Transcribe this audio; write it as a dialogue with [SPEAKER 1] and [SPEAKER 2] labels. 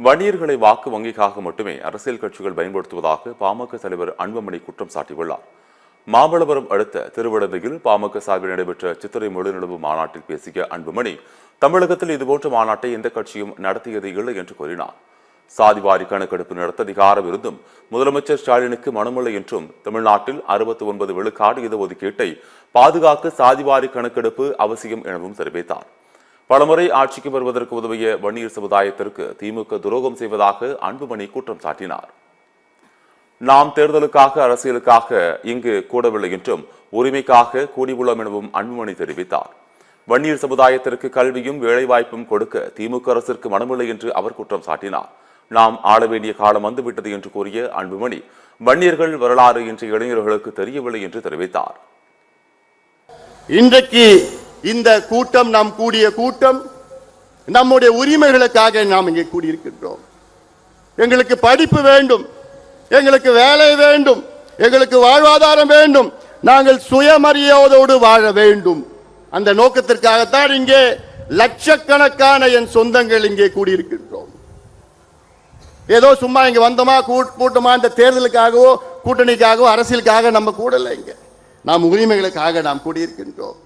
[SPEAKER 1] வன்னியர்களை வாக்கு வங்கிக்காக மட்டுமே அரசியல் கட்சிகள் பயன்படுத்துவதாக பாமக தலைவர் அன்புமணி குற்றம் சாட்டியுள்ளார். மாமல்லபுரம் அடுத்த திருவிடந்தையில் பாமக சார்பில் நடைபெற்ற சித்திரை முழுநிலவு மாநாட்டில் பேசிய அன்புமணி, தமிழகத்தில் இதுபோன்ற மாநாட்டை எந்த கட்சியும் நடத்தியது இல்லை என்று கூறினார். சாதிவாரி கணக்கெடுப்பு நடத்த அதிகாரம் இருந்தும் முதலமைச்சர் ஸ்டாலினுக்கு மனமில்லை என்றும், தமிழ்நாட்டில் 69 விழுக்காடு இடஒதுக்கீட்டை பாதுகாக்க சாதிவாரி கணக்கெடுப்பு அவசியம் எனவும் தெரிவித்தார். பலமுறை ஆட்சிக்கு வருவதற்கு உதவிய வன்னியர் சமுதாயத்திற்கு திமுக துரோகம் செய்வதாக அன்புமணி குற்றம் சாட்டினார். நாம் தேர்தலுக்காக அரசியலுக்காக இங்கு கூடவில்லை என்றும் உரிமைக்காக கூடியுள்ளோம் எனவும் அன்புமணி தெரிவித்தார். வன்னியர் சமுதாயத்திற்கு கல்வியும் வேலைவாய்ப்பும் கொடுக்க திமுக அரசிற்கு மனமில்லை என்று அவர் குற்றம் சாட்டினார். நாம் ஆள வேண்டிய காலம் வந்துவிட்டது என்று கூறிய அன்புமணி, வன்னியர்கள் வரலாறு இன்றைய இளைஞர்களுக்கு தெரியவில்லை என்று தெரிவித்தார்.
[SPEAKER 2] இன்றைக்கு இந்த கூட்டம், நாம் கூடிய கூட்டம் நம்முடைய உரிமைகளுக்காக நாம் இங்கே கூடியிருக்கின்றோம். எங்களுக்கு படிப்பு வேண்டும், எங்களுக்கு வேலை வேண்டும், எங்களுக்கு வாழ்வாதாரம் வேண்டும், நாங்கள் சுயமரியாதையோடு வாழ வேண்டும். அந்த நோக்கத்திற்காகத்தான் இங்கே லட்சக்கணக்கான என் சொந்தங்கள் இங்கே கூடியிருக்கின்றோம். ஏதோ சும்மா இங்க வந்தோமா கூட்டமா இந்த தேர்தலுக்காகவோ கூட்டணிக்காகவோ அரசியலுக்காக நம்ம கூடல. இங்க நாம் உரிமைகளுக்காக நாம் கூடியிருக்கின்றோம்.